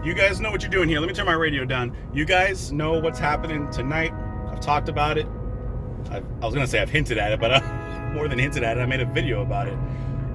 You guys know what you're doing here. Let me turn my radio down. You guys know what's happening tonight. I've talked about it. I was gonna say I've hinted at it, but more than hinted at it, I made a video about it.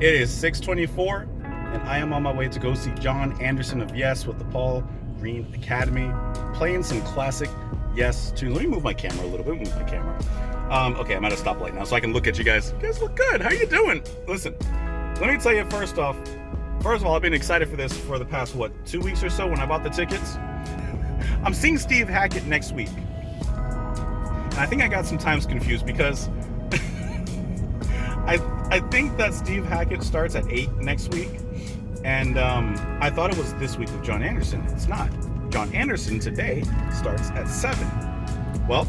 It is 6:24, and I am on my way to go see Jon Anderson of Yes with the Paul Green Academy, playing some classic Yes tunes. Let me move my camera a little bit. Move my camera. Okay, I'm at a stoplight now, so I can look at you guys. You guys look good. How you doing? Listen, let me tell you first of all, I've been excited for this for the past, 2 weeks or so when I bought the tickets. I'm seeing Steve Hackett next week. And I think I got some times confused because I think that Steve Hackett starts at 8 next week. And I thought it was this week with Jon Anderson. It's not. Jon Anderson today starts at 7. Well,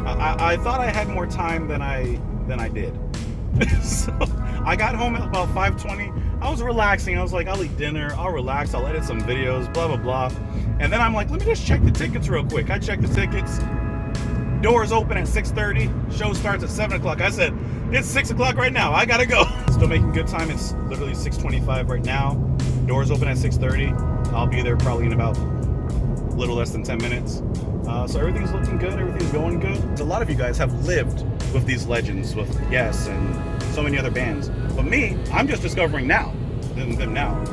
I thought I had more time than I did. So I got home at about 5:20. I was relaxing. I was like, I'll eat dinner, I'll relax, I'll edit some videos, blah, blah, blah. And then I'm like, let me just check the tickets real quick. I checked the tickets. Doors open at 6:30. Show starts at 7 o'clock. I said, it's 6 o'clock right now. I gotta go. Still making good time. It's literally 6:25 right now. Doors open at 6:30. I'll be there probably in about a little less than 10 minutes. So everything's looking good. Everything's going good. A lot of you guys have lived with these legends, with Yes and so many other bands. But me, I'm just discovering them now.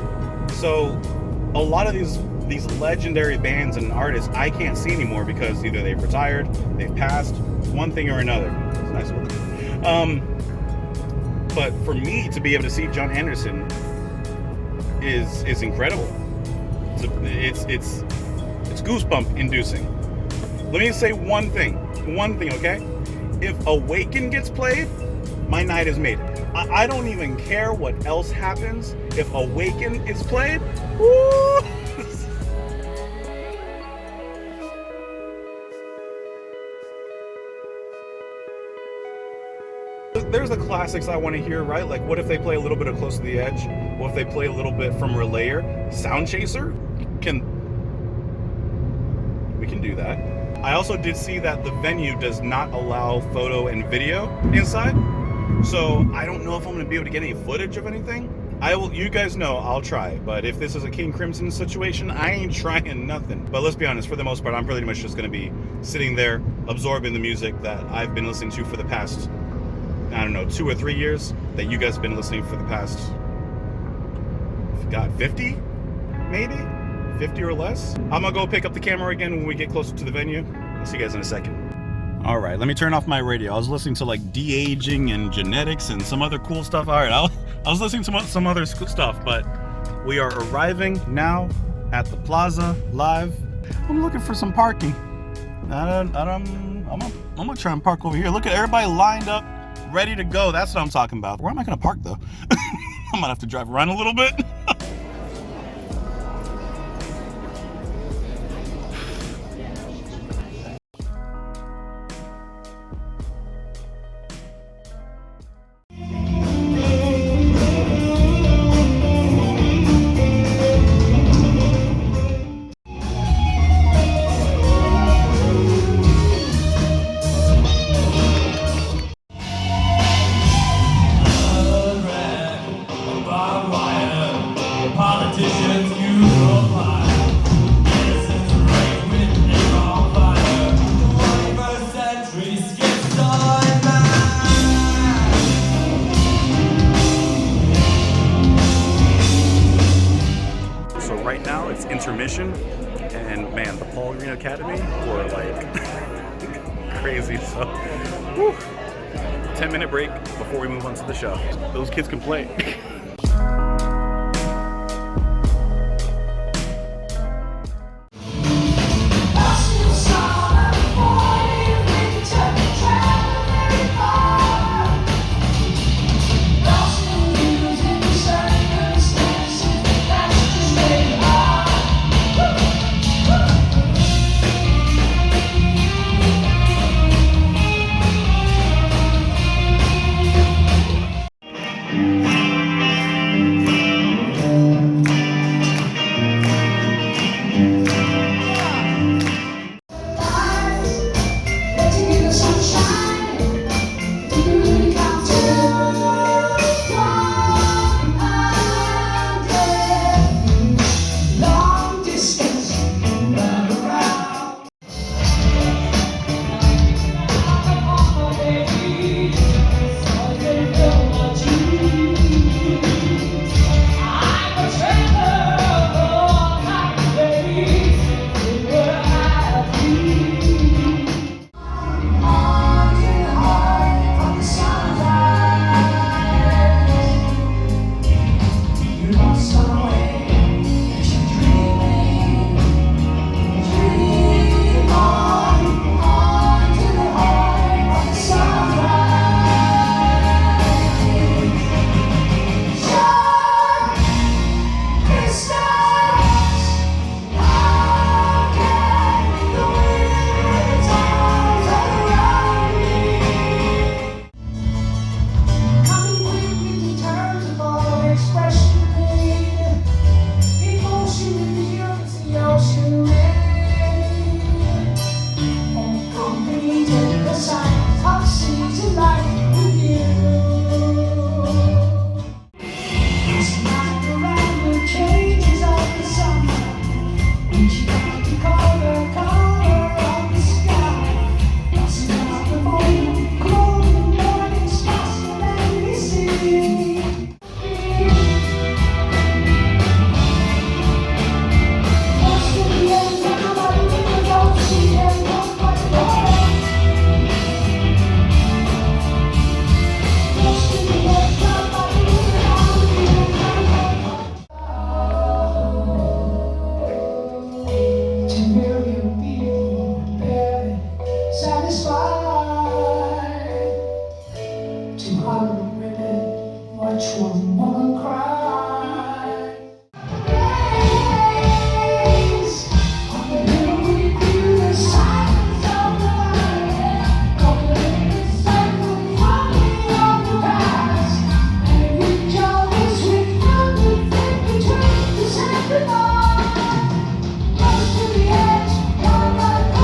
So a lot of these legendary bands and artists I can't see anymore because either they've retired, they've passed, one thing or another. It's a nice look. But for me to be able to see Jon Anderson is incredible. It's goosebump inducing. Let me say one thing, okay? If Awaken gets played, my night is made. I don't even care what else happens. If Awaken is played, woo! There's the classics I want to hear, right? Like, what if they play a little bit of Close to the Edge? What if they play a little bit from Relayer? Sound Chaser? We can do that. I also did see that the venue does not allow photo and video inside. So I don't know if I'm going to be able to get any footage of anything. You guys know I'll try. But if this is a King Crimson situation, I ain't trying nothing. But let's be honest, for the most part, I'm pretty much just going to be sitting there absorbing the music that I've been listening to for the past, I don't know, 2 or 3 years, that you guys have been listening for the past, God, 50? Maybe? 50 or less? I'm gonna go pick up the camera again when we get closer to the venue. I'll see you guys in a second. All right, let me turn off my radio. I was listening to like de-aging and genetics and some other cool stuff. All right, I was listening to some other stuff, but we are arriving now at the plaza live. I'm looking for some parking. I'm gonna try and park over here. Look at everybody lined up, ready to go. That's what I'm talking about. Where am I gonna park though? I might have to drive around a little bit. Right now it's intermission, and man, the Paul Green Academy were like crazy. So, 10-minute break before we move on to the show. Those kids can play. to Hollywood women, watch one woman cry. Days on the hill we feel the silence of the night, calling the cycle falling on the past, and we always refuse to think between the sacred line, close to the edge, down by the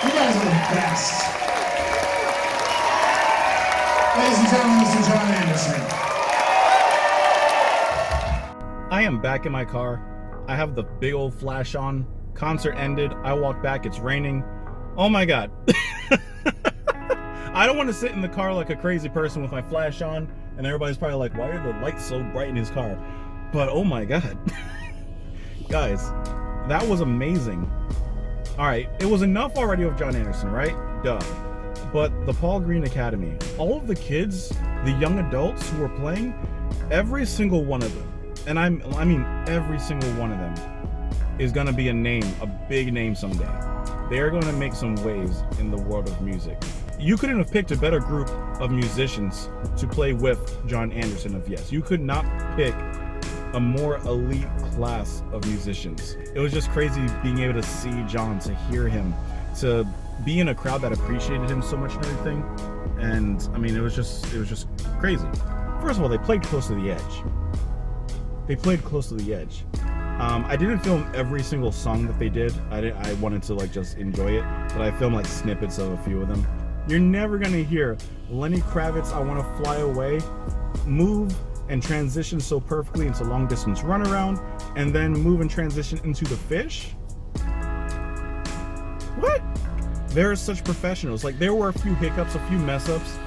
You guys are the best. Ladies and gentlemen, Mr. John Anderson. I am back in my car. I have the big old flash on. Concert ended. I walk back. It's raining. Oh my God. I don't want to sit in the car like a crazy person with my flash on, and everybody's probably like, why are the lights so bright in his car? But oh my God. Guys, that was amazing. All right, it was enough already of Jon Anderson, right? Duh. But the Paul Green Academy, all of the kids, the young adults who were playing, every single one of them, and I mean every single one of them, is gonna be a name, a big name someday. They're gonna make some waves in the world of music. You couldn't have picked a better group of musicians to play with Jon Anderson of Yes. You could not pick a more elite class of musicians. It was just crazy being able to see Jon, to hear him, to be in a crowd that appreciated him so much and everything. And I mean, it was just crazy. First of all, they played close to the edge. They played close to the edge. I didn't film every single song that they did. I wanted to like just enjoy it, but I filmed like snippets of a few of them. You're never gonna hear Lenny Kravitz, I Wanna Fly Away, move and transition so perfectly into long distance runaround, and then move and transition into The Fish. What? They're such professionals. Like, there were a few hiccups, a few mess ups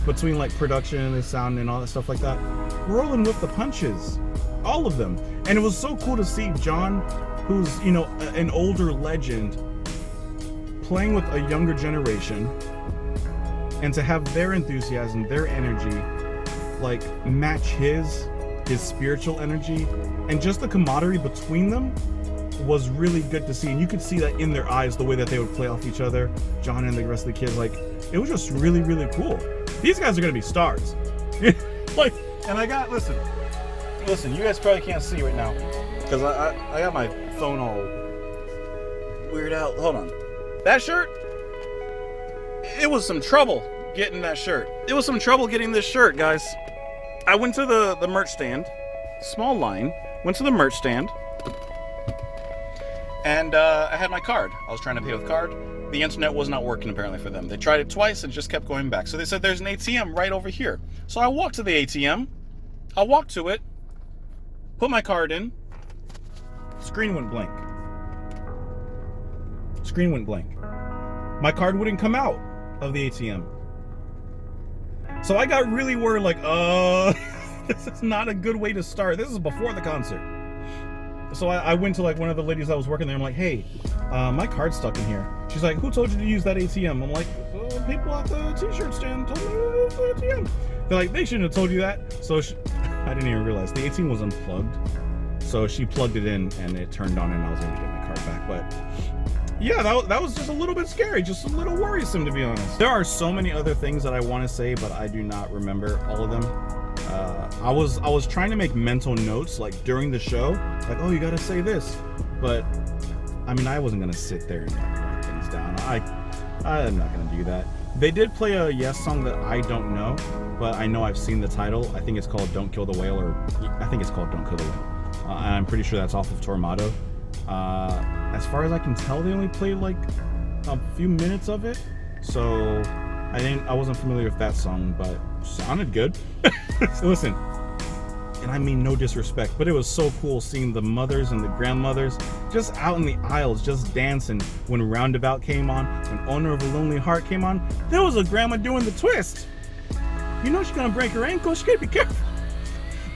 between like production and the sound and all that stuff like that. Rolling with the punches, all of them. And it was so cool to see Jon, who's, you know, an older legend, playing with a younger generation, and to have their enthusiasm, their energy, like match his spiritual energy, and just the camaraderie between them was really good to see. And you could see that in their eyes, the way that they would play off each other, Jon and the rest of the kids. Like, it was just really, really cool. These guys are gonna be stars. Like, and I got, listen, you guys probably can't see right now because I got my phone all weird out. Hold on. That shirt, it was some trouble getting that shirt. It was some trouble getting this shirt, guys. I went to the merch stand, small line, went to the merch stand, and I had my card. I was trying to pay with card. The internet was not working apparently for them. They tried it twice and just kept going back. So they said there's an ATM right over here. So I walked to the ATM. I walked to it, put my card in, screen went blank. Screen went blank. My card wouldn't come out of the ATM. So I got really worried, like, this is not a good way to start. This is before the concert. So I went to like one of the ladies that was working there. I'm like, hey, my card's stuck in here. She's like, who told you to use that ATM? I'm like, people at the t-shirt stand told me to use the ATM. They're like, they shouldn't have told you that. So I didn't even realize the ATM was unplugged. So she plugged it in and it turned on and I was able to get my card back. But yeah, that was just a little bit scary, just a little worrisome, to be honest. There are so many other things that I want to say, but I do not remember all of them. I was trying to make mental notes like during the show, like, oh, you gotta say this, but I mean, I wasn't gonna sit there and like write things down. I'm not gonna do that. They did play a Yes song that I don't know, but I know I've seen the title. I think it's called Don't Kill the Whale, or I think it's called Don't Kill the Whale. And I'm pretty sure that's off of Tormato. As far as I can tell, they only played like a few minutes of it, so I wasn't familiar with that song, but it sounded good. So listen, and I mean no disrespect, but it was so cool seeing the mothers and the grandmothers just out in the aisles just dancing when Roundabout came on, when Owner of a Lonely Heart came on. There was a grandma doing the twist. You know she's gonna break her ankle, she gotta be careful.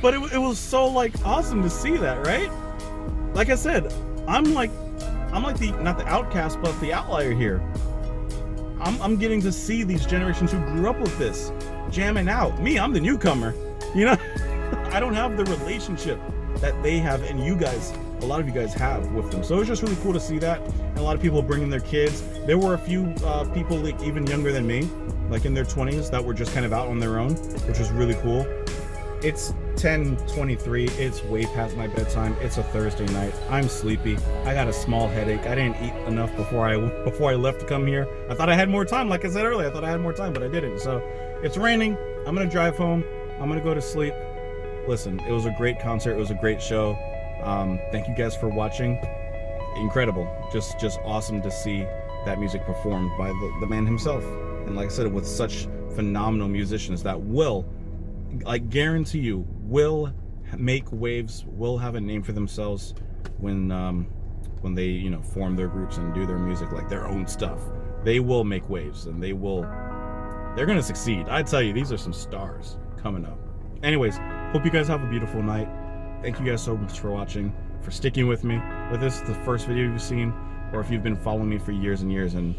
But it was so like awesome to see that, right? Like I said, I'm like the, not the outcast, but the outlier here. I'm getting to see these generations who grew up with this jamming out. Me, I'm the newcomer, you know? I don't have the relationship that they have, and you guys, a lot of you guys have with them. So it was just really cool to see that, and a lot of people bringing their kids. There were a few people like even younger than me, like in their 20s, that were just kind of out on their own, which was really cool. It's 10:23. It's way past my bedtime. It's a Thursday night. I'm sleepy. I got a small headache. I didn't eat enough before I left to come here. I thought I had more time. Like I said earlier, I thought I had more time, but I didn't. So it's raining. I'm gonna drive home. I'm gonna go to sleep. Listen, it was a great concert. It was a great show. Thank you guys for watching. Incredible. Just awesome to see that music performed by the man himself. And like I said, with such phenomenal musicians that will, I guarantee you, will make waves, will have a name for themselves when they, you know, form their groups and do their music, like their own stuff. They will make waves, and they're gonna succeed. I tell you, these are some stars coming up. Anyways, hope you guys have a beautiful night. Thank you guys so much for watching, for sticking with me. Whether this is the first video you've seen, or if you've been following me for years and years, and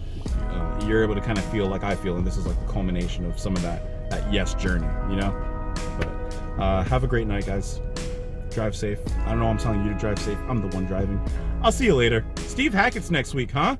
you're able to kind of feel like I feel, and this is like the culmination of some of that Yes journey, you know? But have a great night, guys. Drive safe. I don't know, I'm telling you to drive safe. I'm the one driving. I'll see you later. Steve Hackett's next week, huh?